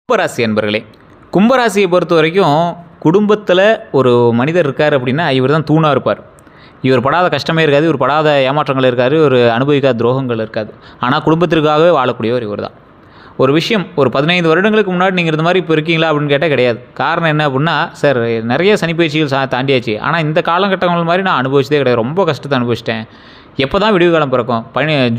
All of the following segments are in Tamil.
கும்பராசி அன்பர்களே, கும்பராசியை பொறுத்த வரைக்கும் குடும்பத்தில் ஒரு மனிதர் இருக்கார் அப்படின்னா இவர் தான் தூணாக இருப்பார். இவர் படாத கஷ்டமே இருக்காது, இவர் படாத ஏமாற்றங்கள் இருக்காது, ஒரு அனுபவிக்காத துரோகங்கள் இருக்காது. ஆனால் குடும்பத்திற்காகவே வாழக்கூடியவர் இவர் தான். ஒரு விஷயம், ஒரு 15 வருடங்களுக்கு முன்னாடி நீங்கள் இந்த மாதிரி இப்போ இருக்கீங்களா அப்படின்னு கேட்டால் கிடையாது. காரணம் என்ன அப்படின்னா, சார் நிறைய சனிப்பயிற்சிகள் தாண்டியாச்சு, ஆனால் இந்த காலகட்டங்கள் மாதிரி நான் அனுபவிச்சதே கிடையாது, ரொம்ப கஷ்டத்தை அனுபவிச்சிட்டேன். எப்போ தான் விடிவு காலம் பிறக்கும்?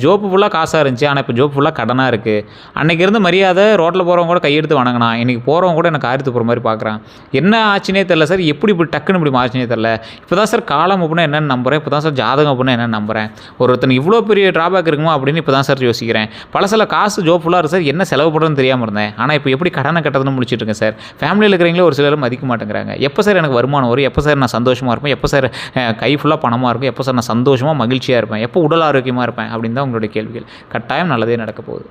ஜோப்பு ஃபுல்லாக காசாக இருந்துச்சு, ஆனால் இப்போ ஜோப்பு ஃபுல்லாக கடனாக இருக்குது. அன்றைக்கி இருந்து மரியாதை ரோட்டில் போகிறவங்க கூட கையெடுத்து வணங்கினா, இன்றைக்கி போகிறவங்க கூட எனக்கு காரியத்து போகிற மாதிரி பார்க்குறான். என்ன ஆச்சுனே தெரில சார், எப்படி இப்படி டக்குன்னு இப்படி மாறிச்சுனே தெரில. இப்போ தான் சார் காலம் அப்படின்னா என்னென்னு நம்புகிறேன், இப்போ தான் சார் ஜாதகம் அப்படின்னா என்னென்னு நம்புகிறேன். ஒருத்தனுக்கு இவ்வளோ பெரிய ட்ராபேக் இருக்குமா அப்படின்னு இப்போ தான் சார் யோசிக்கிறேன். பல காசு ஜோப் ஃபுல்லாக இருக்குது சார், என்ன செலவு பண்ணுறதுன்னு தெரியாமல் இருந்தேன், ஆனால் இப்போ எப்படி கடனை கட்டதுன்னு முடிச்சுட்டு இருக்கேன் சார். ஃபேமிலியில் இருக்கிறவங்களே ஒரு சிலரும் மதிக்க மாட்டேங்கிறாங்க. எப்போ சார் எனக்கு வருமானம் வரும், எப்போ சார் நான் சந்தோஷமாக இருப்பேன், எப்போ சார் கை ஃபுல்லாக பணமாக இருக்கும், எப்போ சார் நான் சந்தோஷமாக மகிழ்ச்சியாக இருப்பேன், எப்போ உடல் ஆரோக்கியமாக இருப்பேன் அப்படின்னு தான் உங்களுடைய கேள்விகள். கட்டாயம் நல்லதே நடக்க போகுது.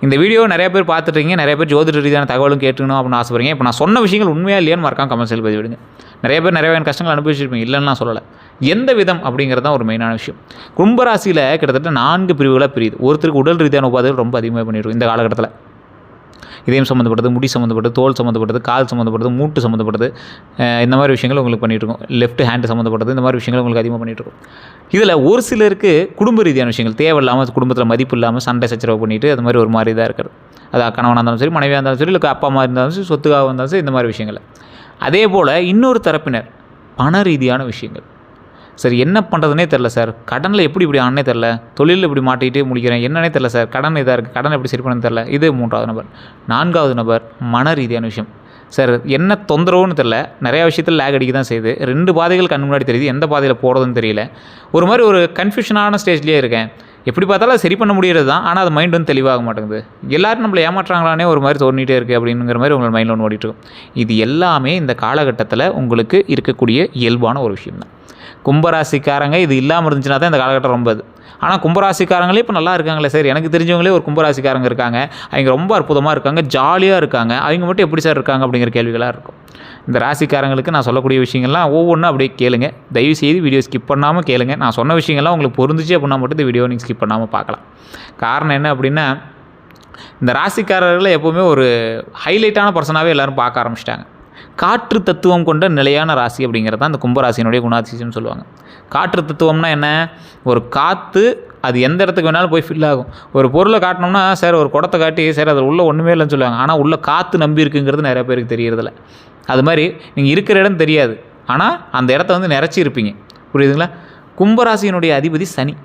இந்த வீடியோ நிறைய பேர் பார்த்துட்டீங்க, நிறைய பேர் ஜோதிட ரீதியான தகவலும் கேட்டுக்கணும் அப்படின்னு ஆசைப்படுறீங்க. இப்போ நான் சொன்ன விஷயங்கள் உண்மையாக இல்லையான்னு மறக்காம கமெண்ட்ஸில் பதிவிடுங்க. நிறைய பேர் நிறைய கஷ்டங்கள் அனுபவிச்சிருப்பீங்க, இல்லைன்னு நான் சொல்லலை. எந்த விதம் அப்படிங்கிறது தான் ஒரு மெயினான விஷயம். கும்பராசியில் கிட்டத்தட்ட 4 பிரிவுகளாக பிரியுது. ஒருத்தருக்கு உடல் ரீதியான உபாதைகள் ரொம்ப அதிகமாக பண்ணிடுவோம் இந்த காலகட்டத்தில். இதயம் சம்மந்தப்பட்டது, முடி சம்மந்தப்பட்டது, தோல் சம்மந்தப்பட்டது, கால் சம்மந்தப்பட்டது, மூட்டு சம்மந்தப்பட்டது, இந்த மாதிரி விஷயங்கள் உங்களுக்கு பண்ணிகிட்ருக்கோம். லெஃப்ட் ஹேண்டு சம்மந்தப்பட்டது, இந்த மாதிரி விஷயங்கள் உங்களுக்கு அதிகமாக பண்ணிகிட்ருக்கோம். இதில் ஒரு சிலருக்கு குடும்ப ரீதியான விஷயங்கள் தேவையில்லாமல், குடும்பத்தில் மதிப்பு இல்லாமல் சண்டை சச்சரவு பண்ணிவிட்டு அது மாதிரி ஒரு மாதிரி தான் இருக்கிறது. அது கணவனாக இருந்தாலும் சரி, மனைவியாக இருந்தாலும் சரி, இல்லை அப்பா அம்மா இருந்தாலும் சரி, சொத்துக்காக இருந்தாலும் சரி, இந்த மாதிரி விஷயங்கள். அதே போல் இன்னொரு தரப்பினர் பண ரீதியான விஷயங்கள். சரி என்ன பண்ணுறதுனே தெரில சார், கடனில் எப்படி இப்படி ஆனே தெரில, தொழிலில் இப்படி மாட்டிகிட்டே முடிக்கிறேன், என்னன்னே தெரில சார், கடன் இதாக இருக்குது, கடன் எப்படி சரி பண்ணு தெரில. இது 3வது நபர். 4வது நபர் மன ரீதியான விஷயம். சார் என்ன தொந்தரவுன்னு தெரில, நிறையா விஷயத்தில் லேக் அடிக்க தான் செய்யுது, 2 பாதைகள் கண் முன்னாடி தெரியுது, எந்த பாதையில் போகிறதுன்னு தெரியல, ஒரு மாதிரி ஒரு கன்ஃபியூஷனான ஸ்டேஜ்லேயே இருக்கேன். எப்படி பார்த்தாலும் சரி பண்ண முடியறது தான், ஆனால் அது மைண்ட் வந்து தெளிவாக மாட்டேங்குது. எல்லோரும் நம்மளை ஏமாற்றாங்களானே ஒரு மாதிரி தோணிகிட்டே இருக்குது அப்படிங்கிற மாதிரி உங்கள் மைண்டில் ஒன்று ஓடிட்டுருக்கும். இது எல்லாமே இந்த காலகட்டத்தில் உங்களுக்கு இருக்கக்கூடிய இயல்பான ஒரு விஷயம் தான். கும்பராசிக்காரங்க இது இல்லாமல் இருந்துச்சுன்னா தான் இந்த காலகட்டம் ரொம்ப இது. ஆனால் கும்பராசிக்காரங்களே இப்போ நல்லா இருக்காங்களே சார், எனக்கு தெரிஞ்சவங்களே ஒரு கும்பராசிக்காரங்க இருக்காங்க, அவங்க ரொம்ப அற்புதமாக இருக்காங்க, ஜாலியாக இருக்காங்க, அவங்க மட்டும் எப்படி சார் இருக்காங்க அப்படிங்கிற கேள்விகளாக இருக்கும். இந்த ராசிக்காரங்களுக்கு நான் சொல்லக்கூடிய விஷயங்கள்லாம் ஒவ்வொன்றும் அப்படியே கேளுங்க. தயவுசெய்து வீடியோ ஸ்கிப் பண்ணாமல் கேளுங்க. நான் சொன்ன விஷயங்கள்லாம் உங்களுக்கு பொருந்துச்சு அப்படின்னா மட்டும் இந்த வீடியோ நீங்கள் ஸ்கிப் பண்ணாமல் பார்க்கலாம். காரணம் என்ன அப்படின்னா, இந்த ராசிக்காரர்களை எப்போவுமே ஒரு ஹைலைட்டான பர்சனாகவே எல்லோரும் பார்க்க ஆரம்பிச்சிட்டாங்க. காற்று தத்துவம் கொண்ட நிலையான ராசி அப்படிங்கிறது தான் இந்த கும்பராசியினுடைய குணாதிசயம்னு சொல்லுவாங்க. காற்று தத்துவம்னா என்ன? ஒரு காற்று அது எந்த இடத்துக்கு வேணாலும் போய் ஃபில் ஆகும். ஒரு பொருளை காட்டினோம்னா சார், ஒரு குடத்தை காட்டி சார் அதில் உள்ள ஒன்றுமே இல்லைன்னு சொல்லுவாங்க, ஆனால் உள்ள காற்று நம்பி இருக்குங்கிறது நிறைய பேருக்கு தெரியறதில்ல. அது மாதிரி நீங்கள் இருக்கிற இடம் தெரியாது, ஆனால் அந்த இடத்த வந்து நிறச்சி இருப்பீங்க. புரியுதுங்களா? கும்பராசியினுடைய அதிபதி சனி.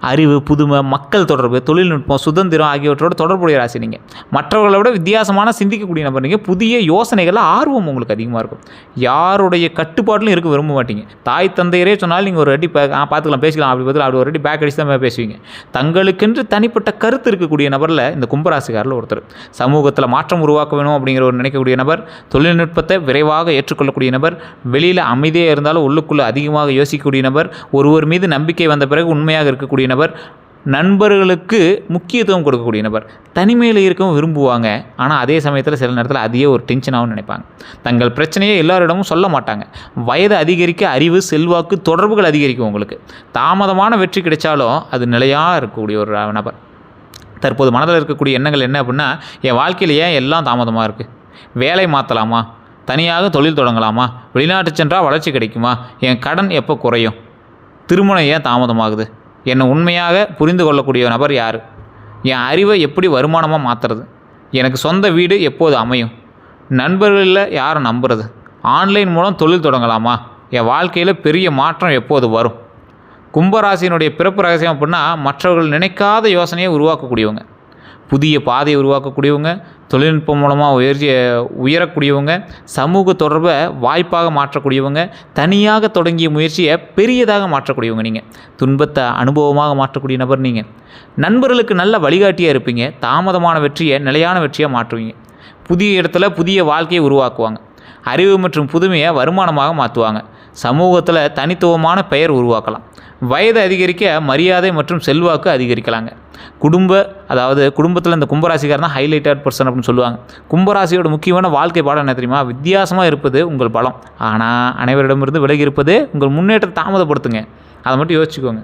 அறிவு, புதுமை, மக்கள் தொடர்பு, தொழில்நுட்பம், சுதந்திரம் ஆகியவற்றோடு தொடர்புடைய ராசி நீங்கள். மற்றவர்களை விட வித்தியாசமான சிந்திக்கக்கூடிய நபர் நீங்கள். புதிய யோசனைகளில் ஆர்வம் உங்களுக்கு அதிகமாக இருக்கும். யாருடைய கட்டுப்பாட்டிலும் இருக்க விரும்ப மாட்டீங்க. தாய் தந்தையரே சொன்னாலும் நீங்கள் ஒரு அடி பார்த்துக்கலாம், பேசிக்கலாம், அப்படி பதில் அப்படி ஒரு அடி பேக் அடிச்சு தான் பேசுவீங்க. தங்களுக்கென்று தனிப்பட்ட கருத்து இருக்கக்கூடிய நபரில் இந்த கும்பராசிக்காரில் ஒருத்தர். சமூகத்தில் மாற்றம் உருவாக்க வேணும் அப்படிங்கிற ஒரு நினைக்கக்கூடிய நபர். தொழில்நுட்பத்தை விரைவாக ஏற்றுக்கொள்ளக்கூடிய நபர். வெளியில் அமைதியாக இருந்தாலும் உள்ளுக்குள்ளே அதிகமாக யோசிக்கக்கூடிய நபர். ஒருவர் மீது நம்பிக்கை வந்த பிறகு உண்மையாக இருக்கக்கூடிய நபர். நண்பர்களுக்கு முக்கியத்துவம் கொடுக்கக்கூடிய நபர். தனிமையில் இருக்கவும் விரும்புவாங்க, ஆனால் அதே சமயத்தில் சில நேரத்தில் அதையே ஒரு டென்ஷனாகவும் நினைப்பாங்க. தங்கள் பிரச்சனையை எல்லாரிடமும் சொல்ல மாட்டாங்க. வயது அதிகரிக்க அறிவு, செல்வாக்கு, தொடர்புகள் அதிகரிக்கும். உங்களுக்கு தாமதமான வெற்றி கிடைச்சாலும் அது நிலையாக இருக்கக்கூடிய ஒரு நபர். தற்போது மனதில் இருக்கக்கூடிய எண்ணங்கள் என்ன அப்படின்னா, என் வாழ்க்கையில் ஏன் எல்லாம் தாமதமாக இருக்குது, வேலை மாற்றலாமா, தனியாக தொழில் தொடங்கலாமா, வெளிநாட்டு சென்றால் வளர்ச்சி கிடைக்குமா, என் கடன் எப்போ குறையும், திருமணம் ஏன் தாமதமாகுது, என்னை உண்மையாக புரிந்து கொள்ளக்கூடிய நபர் யார், என் அறிவை எப்படி வருமானமாக மாற்றுறது, எனக்கு சொந்த வீடு எப்போது அமையும், நண்பர்களில் யாரை நம்புறது, ஆன்லைன் மூலம் தொழில் தொடங்கலாமா, என் வாழ்க்கையில் பெரிய மாற்றம் எப்போது வரும். கும்பராசியினுடைய பிறப்பு ரகசியம் அப்படின்னா, மற்றவர்கள் நினைக்காத யோசனையை உருவாக்கக்கூடியவங்க, புதிய பாதையை உருவாக்கக்கூடியவங்க, தொழில்நுட்பம் மூலமாக உயரக்கூடியவங்க, சமூக தொடர்பை வாய்ப்பாக மாற்றக்கூடியவங்க, தனியாக தொடங்கிய முயற்சியை பெரியதாக மாற்றக்கூடியவங்க நீங்கள். துன்பத்தை அனுபவமாக மாற்றக்கூடிய நபர் நீங்கள். நண்பர்களுக்கு நல்ல வழிகாட்டியாக இருப்பீங்க. தாமதமான வெற்றியை நிலையான வெற்றியாக மாற்றுவீங்க. புதிய இடத்துல புதிய வாழ்க்கையை உருவாக்குவாங்க. அறிவு மற்றும் புதுமையை வருமானமாக மாற்றுவாங்க. சமூகத்தில் தனித்துவமான பெயர் உருவாக்கலாம். வயது அதிகரிக்க மரியாதை மற்றும் செல்வாக்கு அதிகரிக்கலாங்க. குடும்பத்தில் இந்த கும்பராசிக்காரன் தான் ஹைலைட்டட் பர்சன் அப்படின்னு சொல்லுவாங்க. கும்பராசியோட முக்கியமான வாழ்க்கை பாடம் என்ன தெரியுமா? வித்தியாசமாக இருப்பது உங்கள் பலம், ஆனால் அனைவரிடமிருந்து விலகி இருப்பது உங்கள் முன்னேற்றத்தை தாமதப்படுத்துங்க. அதை மட்டும் யோசிச்சுக்கோங்க.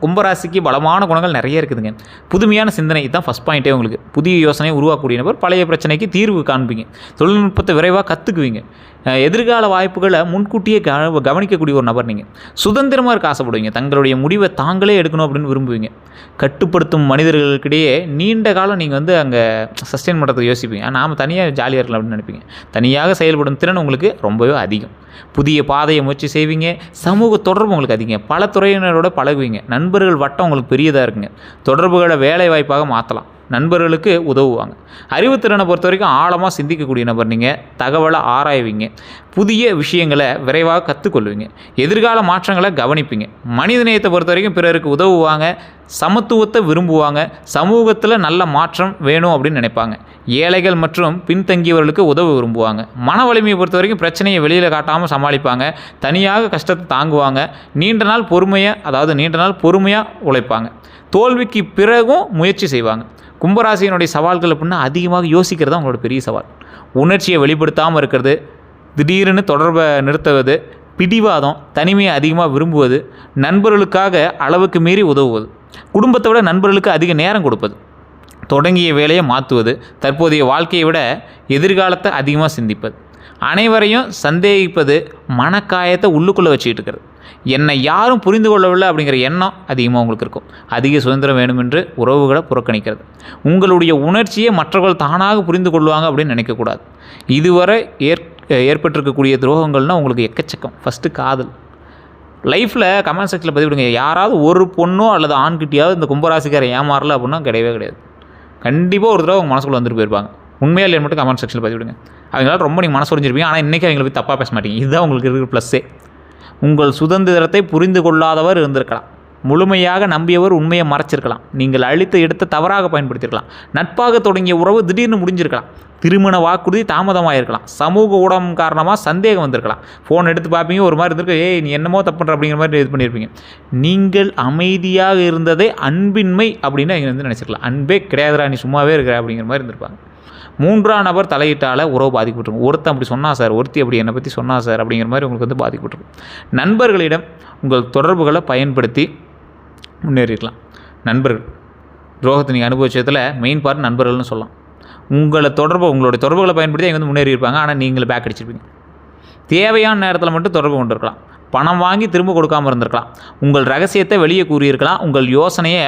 கும்பராசிக்கு பலமான குணங்கள் நிறைய இருக்குதுங்க. புதுமையான சிந்தனை இதுதான் ஃபஸ்ட் பாயிண்ட்டே உங்களுக்கு. புதிய யோசனையை உருவாக்கக்கூடிய நபர். பழைய பிரச்சனைக்கு தீர்வு காண்பீங்க. தொழில்நுட்பத்தை விரைவாக கற்றுக்குவீங்க. எதிர்கால வாய்ப்புகளை முன்கூட்டியே கவனிக்கக்கூடிய ஒரு நபர் நீங்கள். சுதந்திரமாக இருக்க ஆசைப்படுவீங்க. தங்களுடைய முடிவை தாங்களே எடுக்கணும் அப்படின்னு விரும்புவீங்க. கட்டுப்படுத்தும் மனிதர்களுக்கிடையே நீண்ட காலம் நீங்கள் வந்து அங்கே சஸ்டெயின் பண்ணுறதுக்கு யோசிப்பீங்க. நாம் தனியாக ஜாலியாக இருக்கலாம் அப்படின்னு நினைப்பீங்க. தனியாக செயல்படும் திறன் உங்களுக்கு ரொம்பவே அதிகம். புதிய பாதையை முயற்சி செய்வீங்க. சமூக தொடர்பு உங்களுக்கு அதிகம். பல துறையினரோட பழகுவீங்க. நண்பர்கள் வட்டம் உங்களுக்கு பெரியதாக இருக்குங்க. தொடர்புகளை வேலை வாய்ப்பாக மாற்றலாம். நண்பர்களுக்கு உதவுவாங்க. அறிவுத்திறனை பொறுத்த வரைக்கும் ஆழமாக சிந்திக்கக்கூடிய நபர் நீங்கள். தகவலை ஆராய்வீங்க. புதிய விஷயங்களை விரைவாக கற்றுக்கொள்வீங்க. எதிர்கால மாற்றங்களை கவனிப்பீங்க. மனிதநேயத்தை பொறுத்த வரைக்கும் பிறருக்கு உதவுவாங்க. சமத்துவத்தை விரும்புவாங்க. சமூகத்தில் நல்ல மாற்றம் வேணும் அப்படின்னு நினைப்பாங்க. ஏழைகள் மற்றும் பின்தங்கியவர்களுக்கு உதவ விரும்புவாங்க. மன வலிமையை பொறுத்த வரைக்கும் பிரச்சனையை வெளியில் காட்டாமல் சமாளிப்பாங்க. தனியாக கஷ்டத்தை தாங்குவாங்க. நீண்ட நாள் பொறுமையாக உழைப்பாங்க. தோல்விக்கு பிறகும் முயற்சி செய்வாங்க. கும்பராசியினுடைய சவால்கள் அப்படின்னா அதிகமாக யோசிக்கிறது தான் உங்களோட பெரிய சவால். உணர்ச்சியை வெளிப்படுத்தாமல் இருக்கிறது, திடீர்னு தொடர்பை நிறுத்துவது, பிடிவாதம், தனிமையை அதிகமாக விரும்புவது, நண்பர்களுக்காக அளவுக்கு மீறி உதவுவது, குடும்பத்தை விட நண்பர்களுக்கு அதிக நேரம் கொடுப்பது, தொடங்கிய வேலையை மாற்றுவது, தற்போதைய வாழ்க்கையை விட எதிர்காலத்தை அதிகமாக சிந்திப்பது, அனைவரையும் சந்தேகிப்பது, மனக்காயத்தை உள்ளுக்குள்ளே வச்சுக்கிட்டு இருக்கிறது, என்னை யாரும் புரிந்து கொள்ளவில்லை அப்படிங்கிற எண்ணம் அதிகமாக உங்களுக்கு இருக்கும். அதிக சுதந்திரம் வேணுமென்று உறவுகளை புறக்கணிக்கிறது. உங்களுடைய உணர்ச்சியை மற்றவர்கள் தானாக புரிந்து கொள்வாங்க அப்படின்னு நினைக்கக்கூடாது. இதுவரை ஏற்பட்டிருக்கக்கூடிய துரோகங்கள்னால் உங்களுக்கு எக்கச்சக்கம். ஃபஸ்ட்டு காதல். லைஃப்பில் கமெண்ட் செக்ஷனில் பதிவிடுங்க. யாராவது ஒரு பொண்ணோ அல்லது ஆண்கிட்டையாவது இந்த கும்பராசிக்காரை ஏமாறல அப்படின்னா கிடையவே கிடையாது. கண்டிப்பாக ஒரு தடவை உங்கள் மனசுக்குள்ளே வந்துட்டு போயிருப்பாங்க. உண்மையாக இல்லைன்னு மட்டும் கமெண்ட் செக்ஷனில் பதிவிடுங்க. அவங்களால ரொம்ப நீங்கள் மனசு உடைஞ்சிருப்பீங்க. ஆனால் இன்றைக்கி அவங்களை போய் தப்பாக பேச மாட்டீங்க. இதுதான் உங்களுக்கு இருக்கிற ப்ளஸ்ஸே. உங்கள் சுதந்திரத்தை புரிந்து கொள்ளாதவர் இருந்திருக்கலாம். முழுமையாக நம்பியவர் உண்மையை மறைச்சிருக்கலாம். நீங்கள் அளித்த இடத்தை தவறாக பயன்படுத்தியிருக்கலாம். நட்பாக தொடங்கிய உறவு திடீர்னு முடிஞ்சிருக்கலாம். திருமண வாக்குறுதி தாமதமாகிருக்கலாம். சமூக ஊடகம் காரணமாக சந்தேகம் வந்திருக்கலாம். ஃபோன் எடுத்து பார்ப்பீங்க, ஒரு மாதிரி இருந்திருக்கு, ஏய் நீ என்னமோ தப்பு பண்ணுற அப்படிங்கிற மாதிரி இது பண்ணியிருப்பீங்க. நீங்கள் அமைதியாக இருந்ததே அன்பின்மை அப்படின்னு அவங்க வந்து நினச்சிருக்கலாம். அன்பே கிடையாதுரா, நீ சும்மாவே இருக்கிற அப்படிங்கிற மாதிரி இருந்திருப்பாங்க. மூன்றாம் நபர் தலையிட்டால் உறவு பாதிக்கப்பட்டிருக்கும். ஒருத்தன் அப்படி சொன்னா சார், ஒருத்தி அப்படி என்னை பற்றி சொன்னா சார் அப்படிங்கிற மாதிரி உங்களுக்கு வந்து பாதிக்கப்பட்டிருக்கும். நண்பர்களிடம் உங்கள் தொடர்புகளை பயன்படுத்தி முன்னேறிடலாம். நண்பர்கள் துரோகத்தை நீங்கள் அனுபவிச்சதில் மெயின் பார்ட் நண்பர்கள்னு சொல்லலாம். உங்களுடைய தொடர்புகளை பயன்படுத்தி அவங்க வந்து முன்னேறி இருப்பாங்க. ஆனால் நீங்கள் பேக் அடிச்சிருப்பீங்க. தேவையான நேரத்தில் மட்டும் தொடர்பு கொண்டு இருக்கலாம். பணம் வாங்கி திரும்ப கொடுக்காமல் இருந்திருக்கலாம். உங்கள் ரகசியத்தை வெளியே கூறியிருக்கலாம். உங்கள் யோசனையை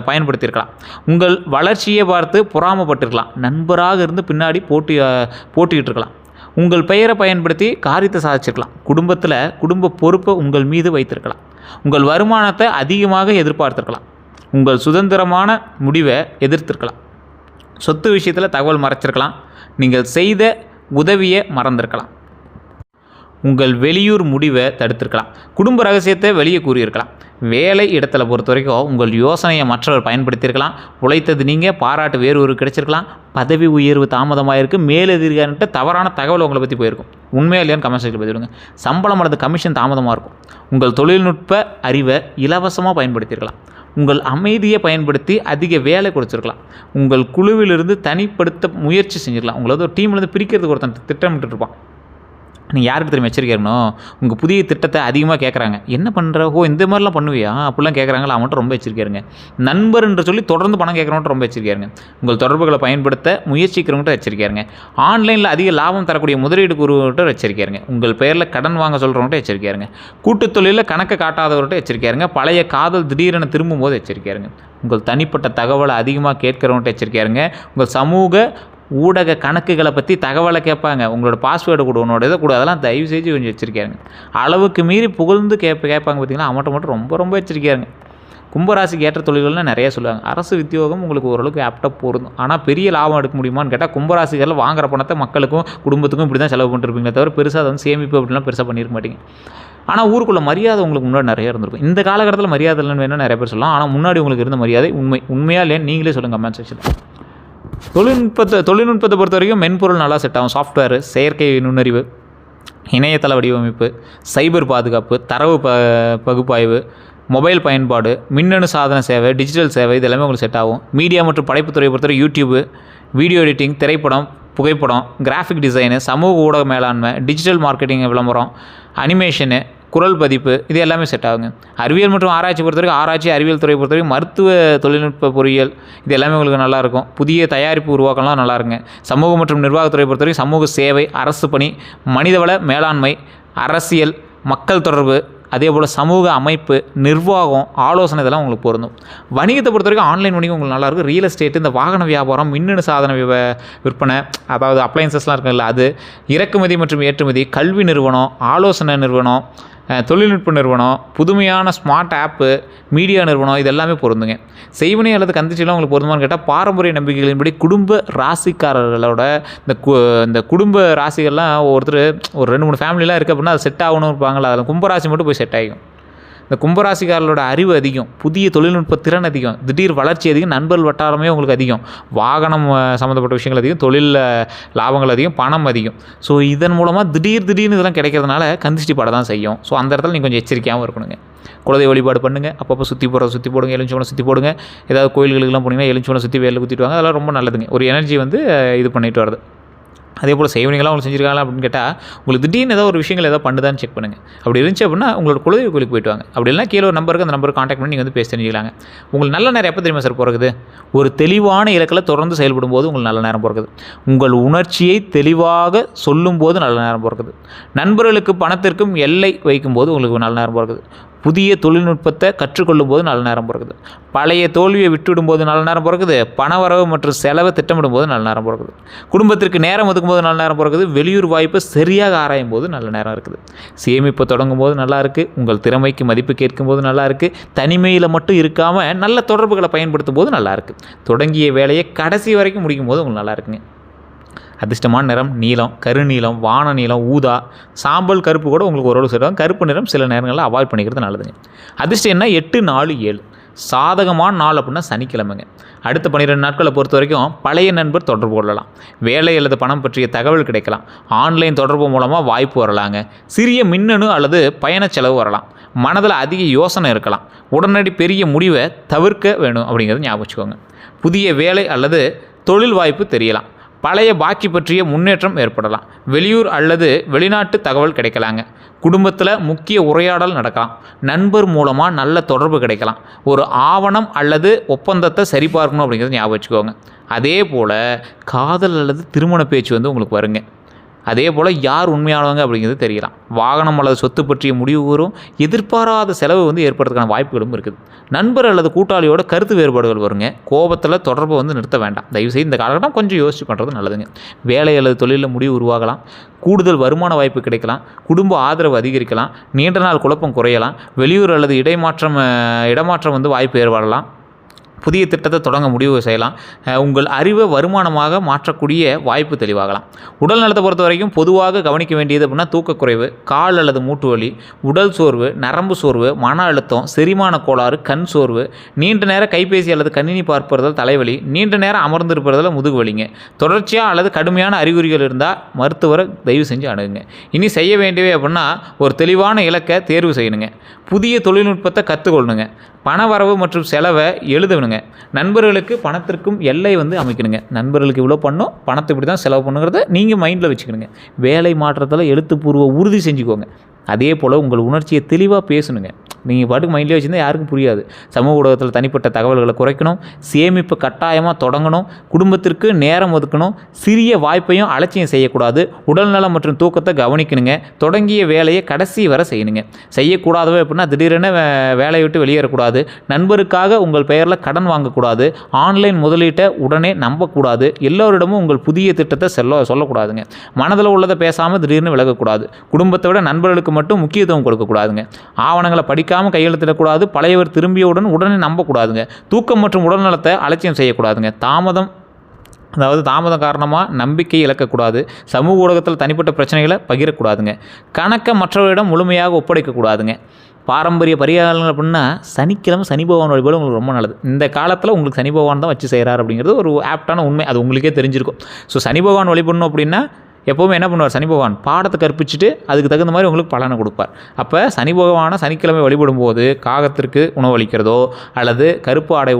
பயன்படுத்தியிருக்கலாம். உங்கள் வளர்ச்சியை பார்த்து பொறாமப்பட்டிருக்கலாம். நண்பராக இருந்து பின்னாடி போட்டிக்கிட்டு இருக்கலாம். உங்கள் பெயரை பயன்படுத்தி காரியத்தை சாதிச்சிருக்கலாம். குடும்ப பொறுப்பை உங்கள் மீது வைத்திருக்கலாம். உங்கள் வருமானத்தை அதிகமாக எதிர்பார்த்திருக்கலாம். உங்கள் சுதந்திரமான முடிவை எதிர்த்திருக்கலாம். சொத்து விஷயத்தில் தகவல் மறைச்சிருக்கலாம். நீங்கள் செய்த உதவியை மறந்திருக்கலாம். உங்கள் வெளியூர் முடிவை தடுத்திருக்கலாம். குடும்ப ரகசியத்தை வெளியே கூறியிருக்கலாம். வேலை இடத்துல பொறுத்த வரைக்கும் உங்கள் யோசனையை மற்றவர் பயன்படுத்தியிருக்கலாம். உழைத்தது நீங்கள், பாராட்டு வேறு ஒரு கிடைச்சிருக்கலாம். பதவி உயர்வு தாமதமாகிருக்கு. மேலதிகாரிகிட்ட தவறான தகவல் உங்களை பற்றி போயிருக்கும். உண்மையாக இல்லையான்னு கமெண்ட் செக்ஷனில் பதிவிடுங்க. சம்பளம் அல்லது கமிஷன் தாமதமாக இருக்கும். உங்கள் தொழில்நுட்ப அறிவை இலவசமாக பயன்படுத்தியிருக்கலாம். உங்கள் அமைதியை பயன்படுத்தி அதிக வேலை கொடுத்துருக்கலாம். உங்கள் குழுவிலிருந்து தனிப்படுத்த முயற்சி செஞ்சிருக்கலாம். உங்களது ஒரு டீம்லேருந்து பிரிக்கிறதுக்கு ஒருத்தன் திட்டமிட்டு இருப்பான். நீங்கள் யாருக்கு தெரியும் எச்சரிக்கை இருக்கணும். உங்கள் புதிய திட்டத்தை அதிகமாக கேட்குறாங்க. என்ன பண்ணுற, இந்த மாதிரிலாம் பண்ணுவியா அப்படிலாம் கேட்குறாங்களா, அவன்கிட்ட ரொம்ப எச்சரிக்கை இருங்க. நண்பர் என்று சொல்லி தொடர்ந்து பணம் கேட்குறவன்ட்டு ரொம்ப எச்சரிக்கை இருங்க. உங்கள் தொடர்புகளை பயன்படுத்த முயற்சிக்கிறவங்கள்ட்ட எச்சரிக்கை இருங்க. ஆன்லைனில் அதிக லாபம் தரக்கூடிய முதலீடு கூறுவர்கிட்ட எச்சரிக்கை இருங்க. உங்கள் பெயரில் கடன் வாங்க சொல்கிறவங்கள்ட்ட எச்சரிக்கை இருங்க. கூட்டுத் தொழிலில் கணக்கை காட்டாதவர்கிட்ட எச்சரிக்கை இருங்க. பழைய காதல் திடீரென திரும்பும்போது எச்சரிக்கை இருங்க. உங்கள் தனிப்பட்ட தகவலை அதிகமாக கேட்குறவங்கள்ட்ட எச்சரிக்கை இருங்க. உங்கள் சமூக ஊடக கணக்குகளை பற்றி தகவலை கேட்பாங்க. உங்களோட பாஸ்வேர்டு கூட, உன்னோட இதை கூட, அதெல்லாம் தயவு செஞ்சு கொஞ்சம் எச்சரிக்கையாருங்க. அளவுக்கு மீறி புகழ்ந்து கேட்பாங்க பார்த்தீங்கன்னா, அவன்கிட்ட மட்டும் ரொம்ப ரொம்ப எச்சரிக்கையாருங்க. கும்பராசிக்கு ஏற்ற தொழில்கள்னு நிறைய சொல்லுவாங்க. அரசு உத்தியோகம் உங்களுக்கு ஓரளவுக்கு ஆப்டாக பொருந்தும். ஆனால் பெரிய லாபம் எடுக்க முடியுமான்னு கேட்டால், கும்பராசிகளில் வாங்குற பணத்தை மக்களுக்கும் குடும்பத்துக்கும் இப்படி தான் செலவு பண்ணிருப்பீங்களே தவிர பெருசாக அதை வந்து சேமிப்பு அப்படின்லாம் பெருசாக பண்ணியிருக்க மாட்டீங்க. ஆனால் ஊருக்குள்ள மரியாதை உங்களுக்கு முன்னாடி நிறைய இருந்திருக்கும். இந்த காலகட்டத்தில் மரியாதை இல்லைன்னு வேணால் நிறைய பேர் சொல்லலாம். ஆனால் முன்னாடி உங்களுக்கு இருந்த மரியாதை உண்மையாக இல்லைன்னு நீங்களே சொல்லுங்கள் கமெண்ட் செக்ஷனில். தொழில்நுட்பத்தை பொறுத்த வரைக்கும் மென்பொருள் நல்லா செட் ஆகும். சாஃப்ட்வேரு, செயற்கை நுண்ணறிவு, இணையதள வடிவமைப்பு, சைபர் பாதுகாப்பு, தரவு பகுப்பாய்வு, மொபைல் பயன்பாடு, மின்னணு சாதன சேவை, டிஜிட்டல் சேவை, இது எல்லாமே உங்களுக்கு செட் ஆகும். மீடியா மற்றும் படைப்புத்துறையை பொறுத்தவரை யூடியூப்பு, வீடியோ எடிட்டிங், திரைப்படம், புகைப்படம், கிராஃபிக் டிசைனு, சமூக ஊடக மேலாண்மை, டிஜிட்டல் மார்க்கெட்டிங், விளம்பரம், அனிமேஷனு, குரல் பதிப்பு இது எல்லாமே செட் ஆகுங்க. அறிவியல் மற்றும் ஆராய்ச்சி பொறுத்த வரைக்கும் ஆராய்ச்சி அறிவியல் துறை பொறுத்த வரைக்கும் மருத்துவ தொழில்நுட்ப பொறியியல் இது எல்லாமே உங்களுக்கு நல்லாயிருக்கும். புதிய தயாரிப்பு உருவாக்கலாம் நல்லாயிருங்க. சமூக மற்றும் நிர்வாகத்துறை பொறுத்த வரைக்கும் சமூக சேவை, அரசு பணி, மனிதவள மேலாண்மை, அரசியல், மக்கள் தொடர்பு, அதே போல் சமூக அமைப்பு, நிர்வாகம், ஆலோசனை இதெல்லாம் உங்களுக்கு பொருந்தும். வணிகத்தை பொறுத்த வரைக்கும் ஆன்லைன் வணிகம் உங்களுக்கு நல்லாயிருக்கும். ரியல் எஸ்டேட்டு, இந்த வாகன வியாபாரம், மின்னணு சாதன விற்பனை, அதாவது அப்ளையன்சஸ்லாம் இருக்குல்ல அது, இறக்குமதி மற்றும் ஏற்றுமதி, கல்வி நிறுவனம், ஆலோசனை நிறுவனம், தொழில்நுட்ப நிறுவனம், புதுமையான ஸ்மார்ட் ஆப்பு, மீடியா நிறுவனம் இது எல்லாமே பொருந்துங்க. செய்வினை அல்லது கந்திச்செல்லாம் உங்களுக்கு பொருந்துமான்னு கேட்டால் பாரம்பரிய நம்பிக்கைகளின்படி குடும்ப ராசிக்காரர்களோட இந்த குடும்ப ராசிகள்லாம் ஒருத்தர் ஒரு 2-3 ஃபேமிலிலாம் இருக்குது அப்படின்னா அது செட் ஆகணும் இருப்பாங்களா, அதில் கும்பராசி மட்டும் போய் செட் ஆகிக்கும். இந்த கும்பராசிக்காரர்களோட அறிவு அதிகம், புதிய தொழில்நுட்ப திறன் அதிகம், திடீர் வளர்ச்சி அதிகம், நண்பர்கள் வட்டாரமே உங்களுக்கு அதிகம், வாகனம் சம்மந்தப்பட்ட விஷயங்கள் அதிகம், தொழிலில் லாபங்கள் அதிகம், பணம் அதிகம். ஸோ இதன் மூலமாக திடீர்னு இதெல்லாம் கிடைக்கிறதுனால கந்திஷ்டி பட தான் செய்யும். ஸோ அந்த இடத்துல நீங்கள் கொஞ்சம் எச்சரிக்கையாகவும் இருக்கணுங்க. குலதெய்வ வழிபாடு பண்ணுங்கள். அப்பப்போ சுற்றி போடுங்க, எலுமிச்சம்பழம் சுற்றி போடுங்க. ஏதாவது கோயில்களுக்கெல்லாம் போனீங்கன்னா எலுமிச்சம்பழம் சுற்றி வேலில் குத்திட்டு வாங்க. அதெல்லாம் ரொம்ப நல்லதுங்க. ஒரு எனர்ஜி இது பண்ணிட்டு வருது. அதே போல் செய்வனிகளாக உங்களுக்கு செஞ்சுருக்காங்களா அப்படின்னு கேட்டால் உங்களுக்கு திடீர்னு ஏதோ ஒரு விஷயங்கள் ஏதோ பண்ணுதான்னு செக் பண்ணுங்கள். அப்படி இருந்துச்சு அப்படின்னா உங்களோட குலதெய்வ கோயிலுக்கு போய்ட்டு வாங்க. அப்படி இல்லைனா கீழே ஒரு நம்பருக்கு அந்த நம்பருக்கு காண்டாக்ட் பண்ணி நீங்கள் பேச தெரிஞ்சுக்கலாங்க. உங்களுக்கு நல்ல நேரம் எப்போ தெரியுமா சார் பிறகுது? ஒரு தெளிவான இலக்கில் தொடர்ந்து செயல்படும் போது உங்களுக்கு நல்ல நேரம் பிறகுது. உங்கள் உணர்ச்சியை தெளிவாக சொல்லும்போது நல்ல நேரம் பிறகுது. நண்பர்களுக்கு பணத்திற்கும் எல்லை வைக்கும்போது உங்களுக்கு நல்ல நேரம் பிறகுது. புதிய தொழில்நுட்பத்தை கற்றுக்கொள்ளும் போது நல்ல நேரம் பிறகுது. பழைய தோல்வியை விட்டுவிடும்போது நல்ல நேரம் பிறகுது. பணவரவு மற்றும் செலவை திட்டமிடும் போது நல்ல நேரம் பிறகுது. குடும்பத்திற்கு நேரம் ஒதுக்கும்போது நல்ல நேரம் பிறகுது. வெளியூர் வாய்ப்பை சரியாக ஆராயும் போது நல்ல நேரம் இருக்குது. சேமிப்பை தொடங்கும் போது நல்லா இருக்குது. உங்கள் திறமைக்கு மதிப்பு கேட்கும் போது நல்லா இருக்குது. தனிமையில் மட்டும் இருக்காமல் நல்ல தொடர்புகளை பயன்படுத்தும் போது நல்லா இருக்குது. தொடங்கிய வேலையை கடைசி வரைக்கும் முடிக்கும் போது உங்களுக்கு நல்லா இருக்குங்க. அதிர்ஷ்டமான நிறம் நீலம், கருநீலம், வான நீலம், ஊதா, சாம்பல், கருப்பு கூட உங்களுக்கு ஓரளவு சொல்லுவாங்க. கருப்பு நிறம் சில நேரங்களில் அவாய்ட் பண்ணிக்கிறது நல்லதுங்க. அதிர்ஷ்டம் என்ன? 8, 4, 7. சாதகமான நாள் அப்படின்னா சனிக்கிழமைங்க. அடுத்த 12 நாட்களை பொறுத்த வரைக்கும் பழைய நண்பர் தொடர்பு கொள்ளலாம். வேலை அல்லது பணம் பற்றிய தகவல் கிடைக்கலாம். ஆன்லைன் தொடர்பு மூலமாக வாய்ப்பு வரலாங்க. சிறிய மின்னணு அல்லது பயண செலவு வரலாம். மனதில் அதிக யோசனை இருக்கலாம். உடனடி பெரிய முடிவை தவிர்க்க வேணும் அப்படிங்கிறது ஞாபகம் வச்சுக்கோங்க. புதிய வேலை அல்லது தொழில் வாய்ப்பு தெரியலாம். பழைய பாக்கி பற்றிய முன்னேற்றம் ஏற்படலாம். வெளியூர் அல்லது வெளிநாட்டு தகவல் கிடைக்கலாங்க. குடும்பத்தில் முக்கிய உரையாடல் நடக்கலாம். நண்பர் மூலமாக நல்ல தொடர்பு கிடைக்கலாம். ஒரு ஆவணம் அல்லது ஒப்பந்தத்தை சரிபார்க்கணும் அப்படிங்கிறது ஞாபகம் வச்சுக்கோங்க. அதே போல் காதல் அல்லது திருமண பேச்சு உங்களுக்கு வருங்க. அதே போல் யார் உண்மையானவங்க அப்படிங்கிறது தெரியலாம். வாகனம் அல்லது சொத்து பற்றிய முடிவு வரும். எதிர்பாராத செலவு ஏற்படுறதுக்கான வாய்ப்புகளும் இருக்குது. நண்பர் அல்லது கூட்டாளியோட கருத்து வேறுபாடுகள் வருங்க. கோபத்தில் தொடர்பை நிறுத்த வேண்டாம். தயவுசெய்து இந்த காலகட்டம் கொஞ்சம் யோசிச்சு பண்ணுறது நல்லதுங்க. வேலை அல்லது தொழிலில் முடிவு உருவாகலாம். கூடுதல் வருமான வாய்ப்பு கிடைக்கலாம். குடும்ப ஆதரவு அதிகரிக்கலாம். நீண்ட நாள் குழப்பம் குறையலாம். வெளியூர் அல்லது இடமாற்றம் வாய்ப்பு ஏற்படலாம். புதிய திட்டத்தை தொடங்க முடிவு செய்யலாம். உங்கள் அறிவை வருமானமாக மாற்றக்கூடிய வாய்ப்பு தெளிவாகலாம். உடல் நலத்தை பொறுத்த வரைக்கும் பொதுவாக கவனிக்க வேண்டியது அப்படின்னா தூக்கக்குறைவு, கால் அல்லது மூட்டு வலி, உடல் சோர்வு, நரம்பு சோர்வு, மன அழுத்தம், செரிமான கோளாறு, கண் சோர்வு, நீண்ட நேரம் கைபேசி அல்லது கணினி பார்ப்பதில் தலைவலி, நீண்ட நேரம் அமர்ந்திருப்பதில் முதுகு வலிங்க. தொடர்ச்சியாக அல்லது கடுமையான அறிகுறிகள் இருந்தால் மருத்துவரை தயவு செஞ்சு அணுகுங்க. இனி செய்ய வேண்டியவை அப்படின்னா ஒரு தெளிவான இலக்கை தேர்வு செய்யணுங்க. புதிய தொழில்நுட்பத்தை கற்றுக்கொள்ளணுங்க. பண வரவு மற்றும் செலவை எழுதணுங்க. நண்பர்களுக்கு பணத்திற்கும் எல்லை அமைக்கணுங்க. நண்பர்களுக்கு இவ்வளோ பண்ணோம், பணத்தை இப்படி தான் செலவு பண்ணுங்கிறத நீங்கள் மைண்டில் வச்சுக்கணுங்க. வேலை மாற்றத்தில் எழுத்துப்பூர்வ உறுதி செஞ்சுக்கோங்க. அதே போல் உங்கள் உணர்ச்சியை தெளிவாக பேசணுங்க. நீங்கள் பாட்டுக்கு மைண்ட்லேயே வச்சுருந்தா யாருக்கும் புரியாது. சமூக ஊடகத்தில் தனிப்பட்ட தகவல்களை குறைக்கணும். சேமிப்பு கட்டாயமாக தொடங்கணும். குடும்பத்திற்கு நேரம் ஒதுக்கணும். சிறிய வாய்ப்பையும் அலட்சியம் செய்யக்கூடாது. உடல்நலம் மற்றும் தூக்கத்தை கவனிக்கணுங்க. தொடங்கிய வேலையை கடைசி வரை செய்யணுங்க. செய்யக்கூடாதவை அப்படின்னா திடீரென வேலையை விட்டு வெளியேறக்கூடாது. நண்பருக்காக உங்கள் பெயரில் கடன் வாங்கக்கூடாது. ஆன்லைன் முதலீட்டை உடனே நம்பக்கூடாது. எல்லோரிடமும் உங்கள் புதிய திட்டத்தை சொல்லக்கூடாதுங்க. மனதில் உள்ளதை பேசாமல் திடீர்னு விலகக்கூடாது. குடும்பத்தை விட நண்பர்களுக்கு மட்டும் முக்கியத்துவம் கொடுக்கக்கூடாதுங்க. ஆவணங்களை படிக்காமல் கையெழுத்திடக்கூடாது. பழையவர் திரும்பியவுடன் உடனே நம்பக்கூடாதுங்க. தூக்கம் மற்றும் உடல்நலத்தை அலட்சியம் செய்யக்கூடாதுங்க. தாமதம் காரணமாக நம்பிக்கை இழக்கக்கூடாது. சமூக ஊடகத்தில் தனிப்பட்ட பிரச்சனைகளை பகிரக்கூடாதுங்க. கணக்கை மற்றவரிடம் முழுமையாக ஒப்படைக்கக்கூடாதுங்க. பாரம்பரிய பரிகாரங்கள் அப்படின்னா சனிக்கிழமை சனி பகவான் வழிபாடு உங்களுக்கு ரொம்ப நல்லது. இந்த காலத்தில் உங்களுக்கு சனி பகவான் தான் வச்சு செய்கிறார் அப்படிங்கிறது ஒரு ஆப்டான உண்மை. அது உங்களுக்கே தெரிஞ்சிருக்கும். ஸோ சனி பகவான் வழிபடணும் அப்படின்னா எப்போவுமே என்ன பண்ணுவார் சனி பகவான்? பாடத்தை கற்பிச்சுட்டு அதுக்கு தகுந்த மாதிரி உங்களுக்கு பலனை கொடுப்பார். அப்போ சனி பகவானை சனிக்கிழமை வழிபடும் போது காகத்திற்கு உணவளிக்கிறதோ அல்லது கருப்பு ஆடை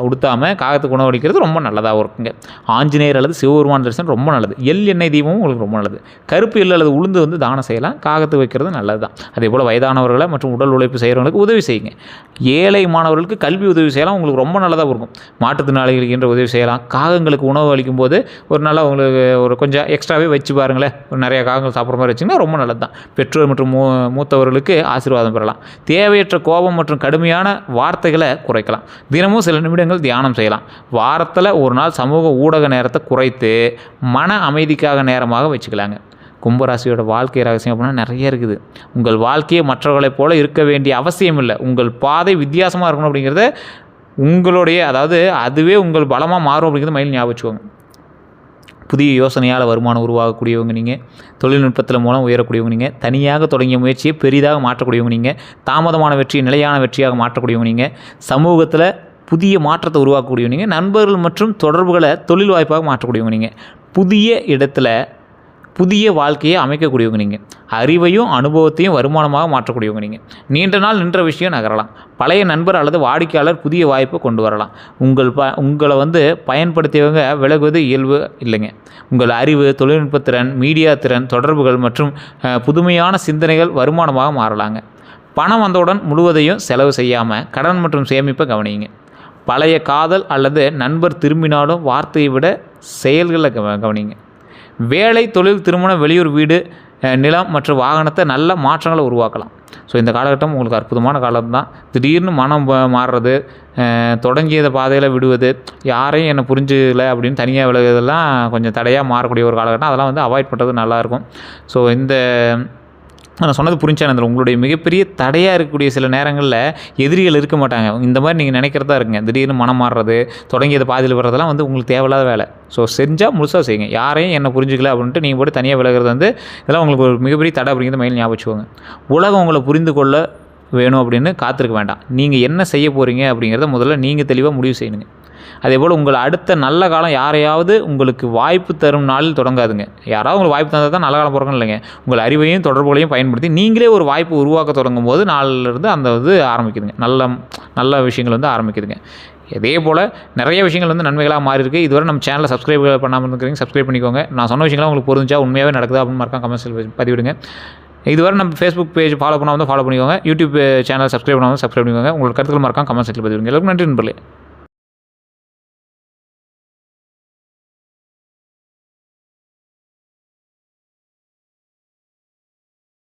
உடுத்தாமல் காகத்துக்கு உணவளிக்கிறது ரொம்ப நல்லதாக இருக்குங்க. ஆஞ்சநேயர் அல்லது சிவபெருமான் தரிசனம் ரொம்ப நல்லது. எண்ணெய் தீபமும் உங்களுக்கு ரொம்ப நல்லது. கருப்பு எள் அல்லது உளுந்து வந்து தானம் செய்யலாம். காகத்துக்கு வைக்கிறது நல்லது தான். அதே போல் வயதானவர்களை மற்றும் உடல் உழைப்பு செய்கிறவங்களுக்கு உதவி செய்யுங்க. ஏழை மாணவர்களுக்கு கல்வி உதவி செய்யலாம். உங்களுக்கு ரொம்ப நல்லதாக இருக்கும். மாற்றுத்திறனாளிகளுக்கு என்ற உதவி செய்யலாம். காகங்களுக்கு உணவு அளிக்கும் போது ஒரு நல்ல உங்களுக்கு ஒரு கொஞ்சம் எக்ஸ்ட்ராவே வச்சு பாருங்களேன். நிறைய காகங்கள் சாப்பிட்ற மாதிரி வச்சிங்கன்னா ரொம்ப நல்லது தான். பெற்றோர் மற்றும் மூத்தவர்களுக்கு ஆசீர்வாதம் பெறலாம். தேவையற்ற கோபம் மற்றும் கடுமையான வார்த்தைகளை குறைக்கலாம். தினமும் சில நிமிடங்கள் தியானம் செய்யலாம். வாரத்தில் ஒரு நாள் சமூக ஊடக நேரத்தை குறைத்து மன அமைதிக்காக நேரமாக வச்சுக்கலாங்க. கும்பராசியோட வாழ்க்கை ரகசியம் அப்படின்னா நிறைய இருக்குது. உங்கள் வாழ்க்கையை மற்றவர்களைப் போல இருக்க வேண்டிய அவசியம் இல்லை. உங்கள் பாதை வித்தியாசமாக இருக்கணும் அப்படிங்கிறத உங்களுடைய அதுவே உங்கள் பலமாக மாறும் அப்படிங்கிறத மைண்டில் ஞாபகம் வச்சுக்கோங்க. புதிய யோசனையால் வருமானம் உருவாகக்கூடியவங்க நீங்கள். தொழில்நுட்பத்தில் மூலம் உயரக்கூடியவங்க நீங்கள். தனியாக தொடங்கிய முயற்சியை பெரிதாக மாற்றக்கூடியவங்க நீங்கள். தாமதமான வெற்றியை நிலையான வெற்றியாக மாற்றக்கூடியவங்க நீங்கள். சமூகத்தில் புதிய மாற்றத்தை உருவாக்கக்கூடியவங்க நீங்கள். நண்பர்கள் மற்றும் தொடர்புகளை தொழில் வாய்ப்பாக மாற்றக்கூடியவங்க நீங்கள். புதிய இடத்துல புதிய வாழ்க்கையை அமைக்கக்கூடியவங்க நீங்கள். அறிவையும் அனுபவத்தையும் வருமானமாக மாற்றக்கூடியவங்க நீங்கள். நீண்ட நாள் நின்ற விஷயம் நகரலாம். பழைய நண்பர் அல்லது வாடிக்கையாளர் புதிய வாய்ப்பை கொண்டு வரலாம். உங்களை பயன்படுத்தியவங்க விலகுவது இயல்பு இல்லைங்க. உங்கள் அறிவு, தொழில்நுட்பத்திறன், மீடியா திறன், தொடர்புகள் மற்றும் புதுமையான சிந்தனைகள் வருமானமாக மாறலாங்க. பணம் வந்தவுடன் முழுவதையும் செலவு செய்யாமல் கடன் மற்றும் சேமிப்பை கவனிங்க. பழைய காதல் அல்லது நண்பர் திரும்பினாலும் வார்த்தையை விட செயல்களை கவனிங்க. வேலை, தொழில், திருமணம், வெளியூர் வீடு, நிலம் மற்றும் வாகனத்தை நல்ல மாற்றங்களை உருவாக்கலாம். ஸோ இந்த காலகட்டம் உங்களுக்கு அற்புதமான காலம் தான். திடீர்னு மனம் மாறுறது, தொடங்கியதை பாதையில் விடுவது, யாரையும் என்னை புரிஞ்சுக்கல அப்படின்னு தனியாக விலகுறதெல்லாம் கொஞ்சம் தடையாக மாறக்கூடிய ஒரு காலகட்டம். அதெல்லாம் அவாய்ட் பண்ணுறது நல்லாயிருக்கும். ஸோ இந்த நான் சொன்னது புரிஞ்சானது. உங்களுடைய மிகப்பெரிய தடையாக இருக்கக்கூடிய சில நேரங்களில் எதிரிகள் இருக்க மாட்டாங்க. இந்த மாதிரி நீங்கள் நினைக்கிறதா இருக்குங்க. திடீர்னு மனம் மாறுறது, தொடங்கியதை பாதியில் வர்றதெல்லாம் உங்களுக்கு தேவையில்லாத வேலை. ஸோ செஞ்சால் முழுசாக செய்யுங்க. யாரையும் என்ன புரிஞ்சிக்கல அப்படின்ட்டு நீங்கள் போட்டு தனியாக விலகிறது இதெல்லாம் உங்களுக்கு ஒரு மிகப்பெரிய தடை அப்படிங்கிறத மைண்டில் ஞாபகம் வச்சுக்கோங்க. உலகம் உங்களை புரிந்து கொள்ள வேணும் அப்படின்னு காத்திருக்க வேண்டாம். நீங்கள் என்ன செய்ய போகிறீங்க அப்படிங்கிறத முதல்ல நீங்கள் தெளிவாக முடிவு செய்யணுங்க. அதேபோல் உங்கள் அடுத்த நல்ல காலம் யாரையாவது உங்களுக்கு வாய்ப்பு தரும் நாளில் தொடங்காதுங்க. யாராவது உங்களுக்கு வாய்ப்பு தந்தால் தான் நல்ல காலம் பிறக்கணும் இல்லைங்க. உங்கள் அறிவையும் தொடர்புகளையும் பயன்படுத்தி நீங்களே ஒரு வாய்ப்பு உருவாக்க தொடங்கும் போது நாளிலிருந்து அந்த ஆரம்பிக்குதுங்க. நல்ல விஷயங்கள் ஆரம்பிக்குதுங்க. இதே போல் நிறைய விஷயங்கள் நன்மைகளாக மாறி இருக்குது. இதுவரை நம்ம சேனலை சப்ஸ்கிரைப் பண்ணாமல் இருக்கிறீங்க, சப்ஸ்கிரைப் பண்ணிக்கோங்க. நான் சொன்ன விஷயங்கள்லாம் உங்களுக்கு புரிஞ்சா உண்மையாகவே நடக்குது அப்படின்னு மறக்காம கமெண்ட்ஸில் பதிவிடுங்க. இதுவரை நம்ம ஃபேஸ்புக் பேஜ் ஃபாலோ பண்ணாமல் ஃபாலோ பண்ணிக்கோங்க. யூடியூப் சேனல் சப்ஸ்கிரைப் பண்ணாமல் சப்ஸ்கிரைப் பண்ணிக்கோங்க. உங்களுக்கு கருத்துக்கள் மறக்காம கமெண்ட் செக்ஷனில் பதிவிடுங்க. எல்லாருக்கும் நன்றி நண்பர்களே.